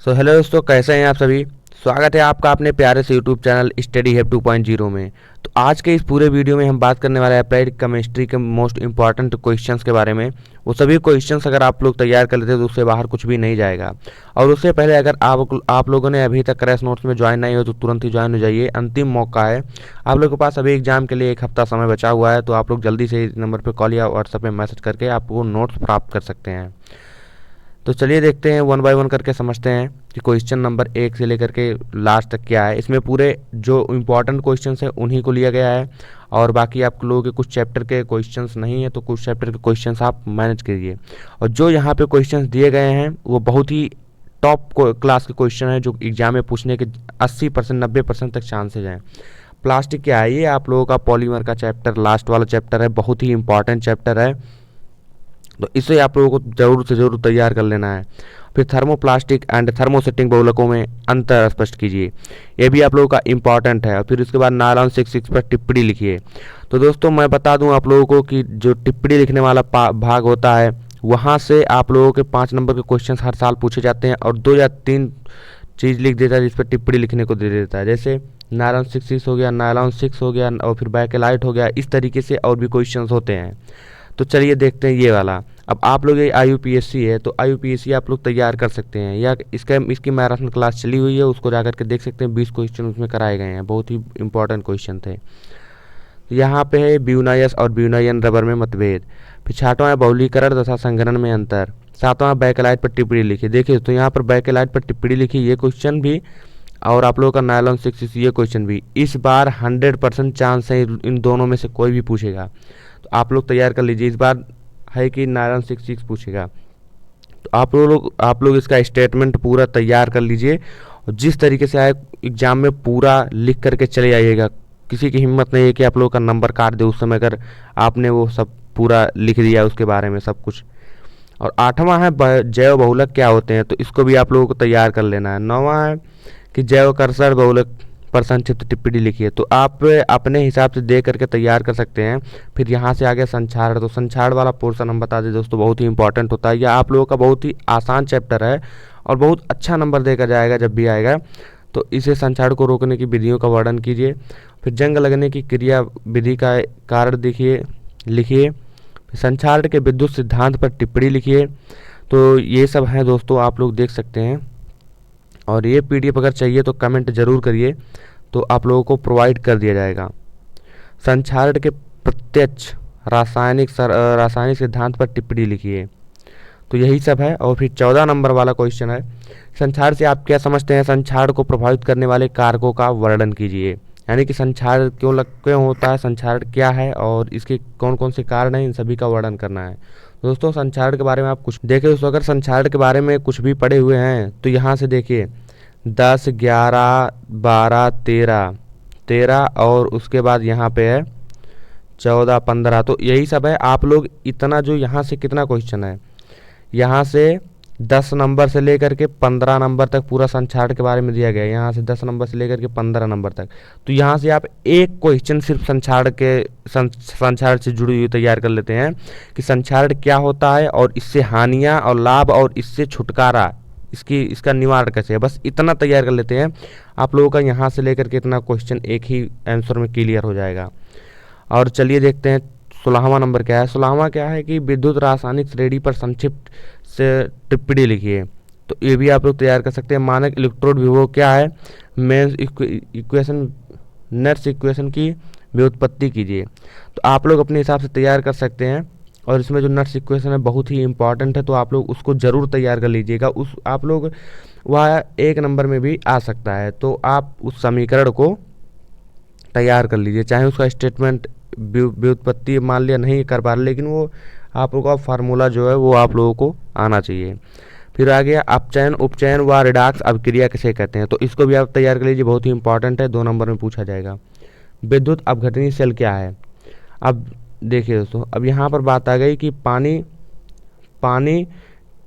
So hello दोस्तों, कैसे हैं आप सभी। स्वागत है आपका अपने प्यारे से यूट्यूब चैनल स्टडी हैब 2.0 में। तो आज के इस पूरे वीडियो में हम बात करने वाले हैं अप्लाइड केमिस्ट्री के मोस्ट इंपॉर्टेंट क्वेश्चंस के बारे में। वो सभी क्वेश्चंस अगर आप लोग तैयार कर लेते हैं तो उससे बाहर कुछ भी नहीं जाएगा। और उससे पहले अगर आप लोगों ने अभी तक क्रैश नोट्स में ज्वाइन नहीं हो तो तुरंत ही ज्वाइन हो जाइए, अंतिम मौका है। आप लोगों के पास अभी एग्जाम के लिए एक हफ्ता समय बचा हुआ है, तो आप लोग जल्दी से इस नंबर पर कॉल या व्हाट्सएप में मैसेज करके आपको नोट्स प्राप्त कर सकते हैं। तो चलिए देखते हैं, वन बाय वन करके समझते हैं कि क्वेश्चन नंबर 1 से लेकर के लास्ट तक क्या है। इसमें पूरे जो इम्पोर्टेंट क्वेश्चंस हैं उन्हीं को लिया गया है, और बाकी आप लोगों के कुछ चैप्टर के क्वेश्चंस नहीं है तो कुछ चैप्टर के क्वेश्चंस आप मैनेज कीजिए। और जो यहाँ पे क्वेश्चंस दिए गए हैं वो बहुत ही टॉप क्लास के क्वेश्चन है, जो एग्जाम में पूछने के 80% 90% तक चांसेज हैं। प्लास्टिक क्या है, ये आप लोगों का पॉलीमर का चैप्टर लास्ट वाला चैप्टर है, बहुत ही इंपॉर्टेंट चैप्टर है, तो इसे आप लोगों को जरूर से जरूर तैयार कर लेना है। फिर थर्मोप्लास्टिक एंड थर्मोसेटिंग बहुलकों में अंतर स्पष्ट कीजिए, ये भी आप लोगों का इंपॉर्टेंट है। और फिर उसके बाद नायलॉन 6 पर टिप्पणी लिखिए। तो दोस्तों मैं बता दूं आप लोगों को कि जो टिप्पणी लिखने वाला भाग होता है वहाँ से आप लोगों के 5 नंबर के क्वेश्चन हर साल पूछे जाते हैं, और 2 या 3 चीज़ लिख देता है जिस पर टिप्पणी लिखने को दे देता है। जैसे नायलॉन 6 हो गया, नायलॉन 6 हो गया, और फिर बैकेलाइट हो गया, इस तरीके से और भी क्वेश्चन होते हैं। तो चलिए देखते हैं ये वाला। अब आप लोग ये IUPAC है तो IUPAC आप लोग तैयार कर सकते हैं, या इसकी मैराथन क्लास चली हुई है, उसको जाकर के देख सकते हैं। 20 क्वेश्चन उसमें कराए गए हैं, बहुत ही इंपॉर्टेंट क्वेश्चन थे। तो यहाँ पे है ब्यूनायस और ब्यूनायन रबर में मतभेद। फिर 6वां है बहुलीकरण तथा संघनन में अंतर। 7वां बैकेलाइट पर टिप्पणी लिखी। देखिए तो यहाँ पर बैकेलाइट पर टिप्पणी लिखी, ये क्वेश्चन भी, और आप लोगों का नायलॉन 6 ये क्वेश्चन भी। इस बार 100% चांस है इन दोनों में से कोई भी पूछेगा, तो आप लोग तैयार कर लीजिए। इस बार है कि नायलॉन 6 पूछेगा, तो आप लोग इसका स्टेटमेंट पूरा तैयार कर लीजिए, और जिस तरीके से आए एग्जाम में पूरा लिख करके चले आइएगा। किसी की हिम्मत नहीं है कि आप लोगों का नंबर काट दे उस समय, अगर आपने वो सब पूरा लिख दिया उसके बारे में सब कुछ। और 8वां है जैव बहुलक क्या होते हैं, तो इसको भी आप लोगों को तैयार कर लेना है। 9वां है कि जैव कर्सर बहुलक पर संक्षिप्त टिप्पणी लिखिए, तो आप अपने हिसाब से देख करके तैयार कर सकते हैं। फिर यहाँ से आगे संक्षारण, तो संक्षारण वाला पोर्शन हम बता दें दोस्तों, बहुत ही इंपॉर्टेंट होता है। यह आप लोगों का बहुत ही आसान चैप्टर है और बहुत अच्छा नंबर देकर जाएगा जब भी आएगा। तो इसे संक्षारण को रोकने की विधियों का वर्णन कीजिए। फिर जंग लगने की क्रिया विधि का कारण लिखिए। संक्षारण के विद्युत सिद्धांत पर टिप्पणी लिखिए। तो ये सब हैं दोस्तों, आप लोग देख सकते हैं। और ये PDF अगर चाहिए तो कमेंट जरूर करिए, तो आप लोगों को प्रोवाइड कर दिया जाएगा। संक्षारण के प्रत्यक्ष रासायनिक सिद्धांत पर टिप्पणी लिखिए। तो यही सब है। और फिर 14 नंबर वाला क्वेश्चन है, संक्षारण से आप क्या समझते हैं, संक्षारण को प्रभावित करने वाले कारकों का वर्णन कीजिए। यानी कि संक्षारण क्यों होता है, संक्षारण क्या है और इसके कौन कौन से कारण हैं, इन सभी का वर्णन करना है। दोस्तों संक्षारण के बारे में आप कुछ देखिए दोस्तों, अगर संक्षारण के बारे में कुछ भी पढ़े हुए हैं तो यहाँ से देखिए 10, 11, 12, 13 और उसके बाद यहाँ पे है 14, 15। तो यही सब है। आप लोग इतना जो यहाँ से कितना क्वेश्चन है, यहाँ से 10 नंबर से लेकर के 15 नंबर तक पूरा संक्षारण के बारे में दिया गया है। यहाँ से 10 नंबर से लेकर के 15 नंबर तक, तो यहाँ से आप एक क्वेश्चन सिर्फ संक्षारण से जुड़ी हुई तैयार कर लेते हैं कि संक्षारण क्या होता है और इससे हानियाँ और लाभ और इससे छुटकारा, इसका निवारण कैसे है, बस इतना तैयार कर लेते हैं। आप लोगों का यहाँ से लेकर के इतना क्वेश्चन एक ही आंसर में क्लियर हो जाएगा। और चलिए देखते हैं 16वां नंबर क्या है। 16वां क्या है कि विद्युत रासायनिक श्रेणी पर संक्षिप्त से टिप्पणी लिखिए। तो ये भी आप लोग तैयार कर सकते हैं। मानक इलेक्ट्रोड विभव क्या है, मेंस इक्वेशन, नर्स इक्वेशन की व्युत्पत्ति कीजिए। तो आप लोग अपने हिसाब से तैयार कर सकते हैं, और इसमें जो नर्स इक्वेशन है बहुत ही इंपॉर्टेंट है, तो आप लोग उसको ज़रूर तैयार कर लीजिएगा। आप लोग वह 1 नंबर में भी आ सकता है, तो आप उस समीकरण को तैयार कर लीजिए। चाहे उसका स्टेटमेंट व्युत्पत्ति मान लिया नहीं कर पा रहे, लेकिन वो आप लोगों का फार्मूला जो है वो आप लोगों को आना चाहिए। फिर आ गया अपचयन, उपचयन व रिडॉक्स अभिक्रिया किसे कहते हैं, तो इसको भी आप तैयार कर लीजिए, बहुत ही इंपॉर्टेंट है, 2 नंबर में पूछा जाएगा। विद्युत अपघटनीय सेल क्या है। अब देखिए दोस्तों, अब यहाँ पर बात आ गई कि पानी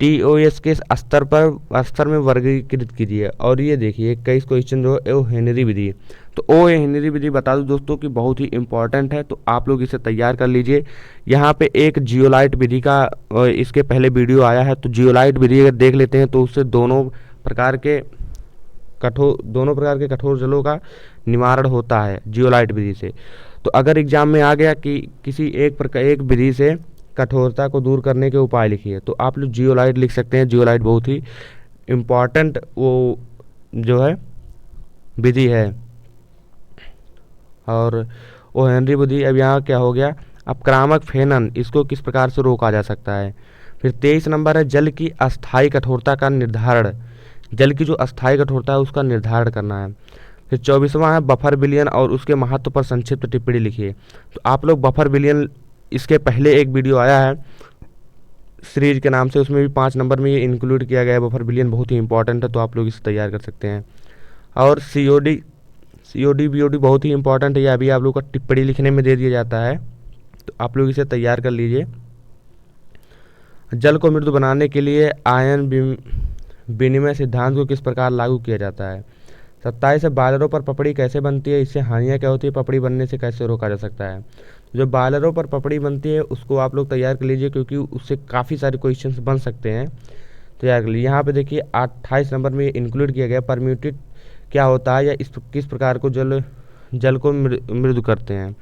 TOS के स्तर में वर्गीकृत कीजिए। और ये देखिए 21 क्वेश्चन जो है ओ हेनरी विधि, तो ओ हेनरी विधि बता दूं दोस्तों कि बहुत ही इंपॉर्टेंट है, तो आप लोग इसे तैयार कर लीजिए। यहाँ पे एक जियोलाइट विधि का इसके पहले वीडियो आया है, तो जियोलाइट विधि अगर देख लेते हैं तो उससे दोनों प्रकार के कठोर जलों का निवारण होता है जियोलाइट विधि से। तो अगर एग्जाम में आ गया कि किसी एक विधि से कठोरता को दूर करने के उपाय लिखिए, तो आप लोग जियोलाइट लिख सकते हैं। जियोलाइट बहुत ही इम्पॉर्टेंट वो जो है विधि है। और ओ हेनरी विधि। अब यहाँ क्या हो गया, अब क्रामक फेनन, इसको किस प्रकार से रोका जा सकता है। फिर 23 नंबर है जल की अस्थायी कठोरता का निर्धारण। जल की जो अस्थायी कठोरता है उसका निर्धारण करना है। फिर 24वां है बफर विलयन और उसके महत्व पर संक्षिप्त टिप्पणी लिखिए। तो आप लोग बफर विलयन, इसके पहले एक वीडियो आया है सीरीज के नाम से, उसमें भी 5 नंबर में ये इंक्लूड किया गया है। बफर विलयन बहुत ही इंपॉर्टेंट है, तो आप लोग इसे तैयार कर सकते हैं। और सीओडी बीओडी बहुत ही इंपॉर्टेंट है, ये अभी आप लोग का टिप्पणी लिखने में दे दिया जाता है, तो आप लोग इसे तैयार कर लीजिए। जल को मृदु बनाने के लिए आयन विनिमय सिद्धांत को किस प्रकार लागू किया जाता है। 27 है बॉयलरों पर पपड़ी कैसे बनती है, इससे हानियाँ क्या होती है, पपड़ी बनने से कैसे रोका जा सकता है। जो बॉयलरों पर पपड़ी बनती है उसको आप लोग तैयार कर लीजिए, क्योंकि उससे काफ़ी सारे क्वेश्चंस बन सकते हैं, तैयार कर लीजिए। यहाँ पे देखिए 28 नंबर में इंक्लूड किया गया परम्यूटेड क्या होता है, या किस प्रकार को जल को मृदु करते हैं।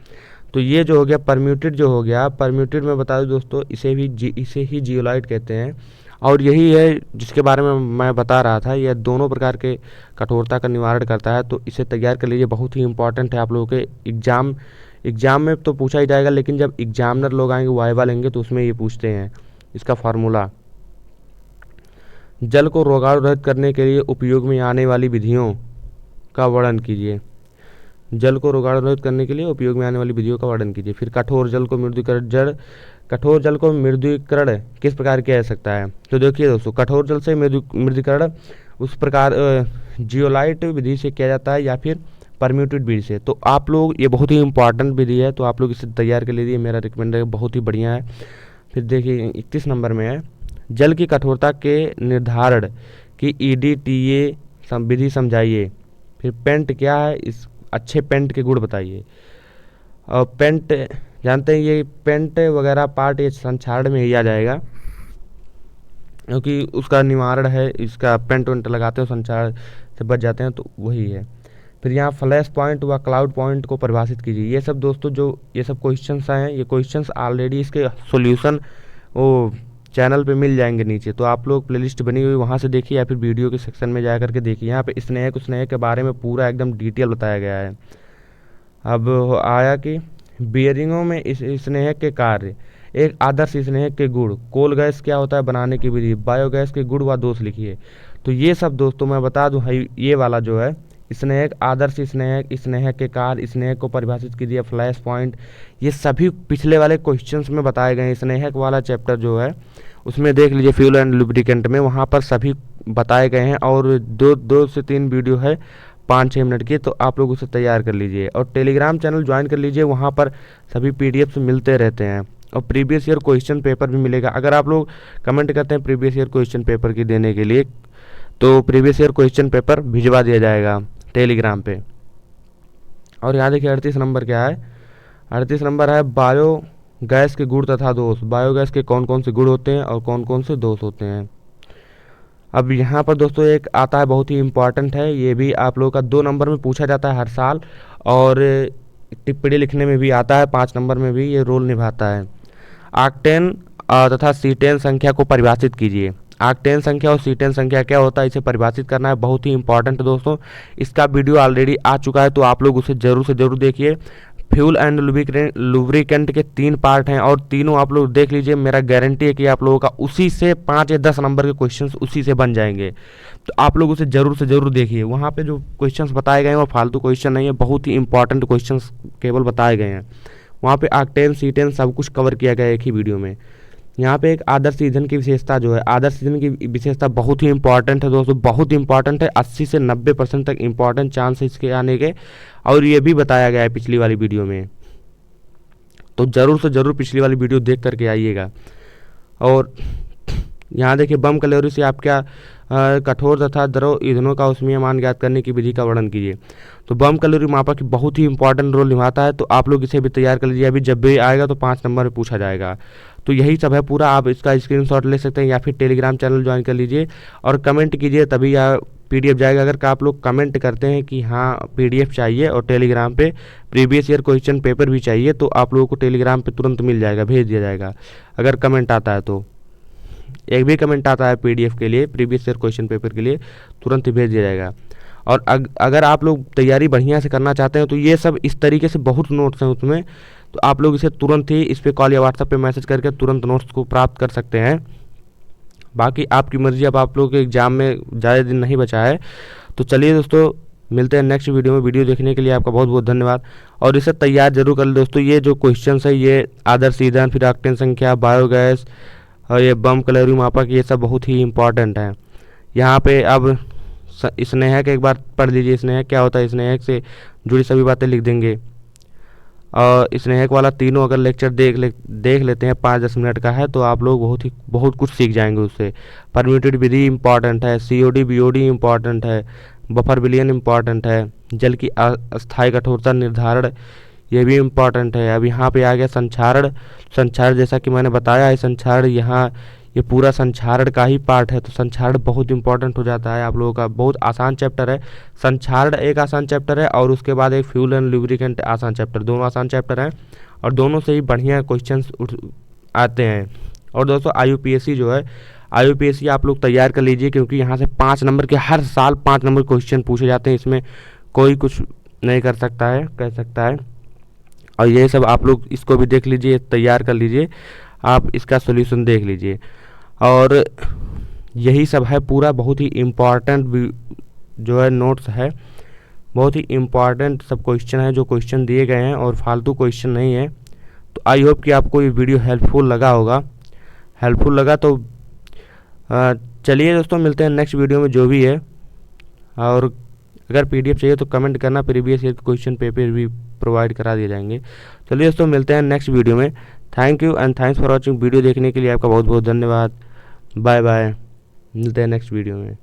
तो ये जो हो गया परम्यूटेड, जो हो गया परम्यूटेड, मैं बता दूं दोस्तों, इसे ही जियोलाइट कहते हैं। और यही है जिसके बारे में मैं बता रहा था, यह दोनों प्रकार के कठोरता का निवारण करता है। तो इसे तैयार कर लीजिए, बहुत ही इंपॉर्टेंट है। आप लोगों के एग्जाम में तो पूछा ही जाएगा, लेकिन जब एग्जामिनर लोग आएंगे वाइवा लेंगे तो उसमें ये पूछते हैं इसका फार्मूला। जल को रोगाणु रहित करने के लिए उपयोग में आने वाली विधियों का वर्णन कीजिए। जल को रोगाणु रहित करने के लिए उपयोग में आने वाली विधियों का वर्णन कीजिए। फिर कठोर जल को मृदुकरण किस प्रकार किया जा सकता है। तो देखिए दोस्तों, कठोर जल से मृदुकरण उस प्रकार जियोलाइट विधि से किया जाता है, या फिर परम्यूटेड विधि से। तो आप लोग, ये बहुत ही इंपॉर्टेंट विधि है, तो आप लोग इसे तैयार कर लीजिए, मेरा रिकमेंड है, बहुत ही बढ़िया है। फिर देखिए 31 नंबर में है जल की कठोरता के निर्धारण की EDTA विधि समझाइए। फिर पेंट क्या है, इस अच्छे पेंट के गुण बताइए। और पेंट जानते हैं, ये पेंट वगैरह पार्ट ये संक्षारण में ही आ जाएगा, क्योंकि उसका निवारण है, इसका पेंट वेंट लगाते हैं संक्षारण से बच जाते हैं, तो वही है। फिर यहाँ फ्लैश पॉइंट व क्लाउड पॉइंट को परिभाषित कीजिए। ये सब दोस्तों, जो ये सब क्वेश्चंस आए हैं, ये क्वेश्चंस ऑलरेडी इसके सॉल्यूशन वो चैनल पे मिल जाएंगे नीचे, तो आप लोग प्लेलिस्ट बनी हुई वहाँ से देखिए, या फिर वीडियो के सेक्शन में जा करके देखिए। यहाँ पे स्नेह के बारे में पूरा एकदम डिटेल बताया गया है। अब आया कि बियरिंगों में इस स्नेह के कार्य, एक आदर्श स्नेह के गुण, कोल गैस क्या होता है बनाने की विधि, बायोगैस के गुण व दोष लिखिए। तो ये सब दोस्तों मैं बता दूं, ये वाला जो है स्नेह, आदर्श स्नेह के कार्य, स्नेह को परिभाषित कीजिए, फ्लैश पॉइंट, ये सभी पिछले वाले क्वेश्चंस में बताए गए हैं। स्नेह वाला चैप्टर जो है उसमें देख लीजिए, फ्यूल एंड लुब्रिकेंट में, वहाँ पर सभी बताए गए हैं। और 2 से 3 वीडियो है 5-6 मिनट की, तो आप लोग उसे तैयार कर लीजिए। और टेलीग्राम चैनल ज्वाइन कर लीजिए, वहाँ पर सभी PDFs मिलते रहते हैं, और प्रीवियस ईयर क्वेश्चन पेपर भी मिलेगा। अगर आप लोग कमेंट करते हैं प्रीवियस ईयर क्वेश्चन पेपर की देने के लिए, तो प्रीवियस ईयर क्वेश्चन पेपर भिजवा दिया जाएगा टेलीग्राम पे। और यहाँ देखिए 38 नंबर क्या है, 38 नंबर है बायोगैस के गुण तथा दोष। बायोगैस के कौन कौन से गुण होते हैं और कौन कौन से दोष होते हैं। अब यहाँ पर दोस्तों एक आता है, बहुत ही इंपॉर्टेंट है, ये भी आप लोगों का 2 नंबर में पूछा जाता है हर साल, और टिप्पणी लिखने में भी आता है, 5 नंबर में भी ये रोल निभाता है। आक्टेन तथा सीटेन संख्या को परिभाषित कीजिए। आक्टेन संख्या और सीटेन संख्या क्या होता है, इसे परिभाषित करना है, बहुत ही इंपॉर्टेंट दोस्तों। इसका वीडियो ऑलरेडी आ चुका है, तो आप लोग उसे जरूर से जरूर देखिए। फ्यूल एंड लुब्रिकेंट के 3 पार्ट हैं, और तीनों आप लोग देख लीजिए, मेरा गारंटी है कि आप लोगों का उसी से 5 या 10 नंबर के क्वेश्चंस उसी से बन जाएंगे। तो आप लोग उसे जरूर से जरूर देखिए, वहाँ पे जो क्वेश्चंस बताए गए हैं वो फालतू क्वेश्चन नहीं है, बहुत ही इंपॉर्टेंट क्वेश्चंस केवल बताए गए हैं। वहाँ पे आक्टेन सीटेन सब कुछ कवर किया गया है एक ही वीडियो में। यहाँ पे एक आदर्श ईंधन की विशेषता जो है, आदर्श ईंधन की विशेषता बहुत ही इंपॉर्टेंट है दोस्तों, बहुत इंपॉर्टेंट है। 80 से 90% तक इंपॉर्टेंट चांस है इसके आने के, और ये भी बताया गया है पिछली वाली वीडियो में। तो जरूर से जरूर पिछली वाली वीडियो देख करके आइएगा। और यहाँ देखिए बम कैलोरी से आप क्या कठोर तथा द्रव ईंधनों का ऊष्मीय मान ज्ञात करने की विधि का वर्णन कीजिए। तो बम कैलोरी मापक बहुत ही इंपॉर्टेंट रोल निभाता है, तो आप लोग इसे भी तैयार कर लीजिए, अभी जब भी आएगा तो 5 नंबर में पूछा जाएगा। तो यही सब है पूरा, आप इसका स्क्रीनशॉट ले सकते हैं या फिर टेलीग्राम चैनल ज्वाइन कर लीजिए और कमेंट कीजिए, तभी PDF जाएगा। अगर आप लोग कमेंट करते हैं कि हाँ PDF चाहिए और टेलीग्राम पे प्रीवियस ईयर क्वेश्चन पेपर भी चाहिए, तो आप लोगों को टेलीग्राम पे तुरंत मिल जाएगा, भेज दिया जाएगा अगर कमेंट आता है तो। एक भी कमेंट आता है PDF के लिए, प्रीवियस ईयर क्वेश्चन पेपर के लिए, तुरंत ही भेज दिया जाएगा। और अगर आप लोग तैयारी बढ़िया से करना चाहते हैं तो ये सब इस तरीके से बहुत नोट्स हैं उसमें, तो आप लोग इसे तुरंत ही इस पे कॉल या व्हाट्सएप पे मैसेज करके तुरंत नोट्स को प्राप्त कर सकते हैं। बाकी आपकी मर्जी, अब आप लोग के एग्ज़ाम में ज़्यादा दिन नहीं बचा है। तो चलिए दोस्तों, मिलते हैं नेक्स्ट वीडियो में। वीडियो देखने के लिए आपका बहुत बहुत धन्यवाद और इसे तैयार जरूर कर लें दोस्तों। ये जो क्वेश्चन है ये आदर्श ईंधन, फिर ऑक्टेन संख्या, बायोगैस और ये बम कैलोरी मापक, ये सब बहुत ही इंपॉर्टेंट है। यहाँ पे अब स्नेहक एक बार पढ़ लीजिए, स्नेहक क्या होता है, स्नेहक से जुड़ी सभी बातें लिख देंगे। और स्नेहक वाला तीनों अगर लेक्चर देख लेते हैं, 5-10 मिनट का है, तो आप लोग बहुत कुछ सीख जाएंगे उससे। परम्यूटेड विधि इंपॉर्टेंट है, COD BOD इंपॉर्टेंट है, बफर विलयन इंपॉर्टेंट है, जल की अस्थायी कठोरता निर्धारण ये भी इम्पॉर्टेंट है। अब यहाँ पे आ गया संक्षारण। संक्षारण जैसा कि मैंने बताया है, संक्षारण यहाँ ये पूरा संक्षारण का ही पार्ट है, तो संक्षारण बहुत इंपॉर्टेंट हो जाता है आप लोगों का। बहुत आसान चैप्टर है, संक्षारण एक आसान चैप्टर है और उसके बाद एक फ्यूल एंड लुब्रिकेंट आसान चैप्टर, दोनों आसान चैप्टर हैं और दोनों से ही बढ़िया क्वेश्चंस आते हैं। और दोस्तों IUPAC जो है, IUPAC आप लोग तैयार कर लीजिए, क्योंकि यहाँ से 5 नंबर के हर साल 5 नंबर क्वेश्चन पूछे जाते हैं, इसमें कोई कुछ नहीं कर सकता है। और ये सब आप लोग इसको भी देख लीजिए, तैयार कर लीजिए, आप इसका सॉल्यूशन देख लीजिए। और यही सब है पूरा, बहुत ही इम्पॉर्टेंट जो है नोट्स है, बहुत ही इम्पॉर्टेंट सब क्वेश्चन है जो क्वेश्चन दिए गए हैं और फालतू क्वेश्चन नहीं है। तो आई होप कि आपको ये वीडियो हेल्पफुल लगा होगा। हेल्पफुल लगा तो चलिए दोस्तों, मिलते हैं नेक्स्ट वीडियो में जो भी है। और अगर PDF चाहिए तो कमेंट करना, प्रीवियस ईयर क्वेश्चन पेपर भी प्रोवाइड करा दिए जाएंगे। चलिए दोस्तों, मिलते हैं नेक्स्ट वीडियो में। Thank you and thanks for watching. Video देखने के लिए आपका बहुत बहुत धन्यवाद। बाय बाय, मिलते हैं नेक्स्ट वीडियो में।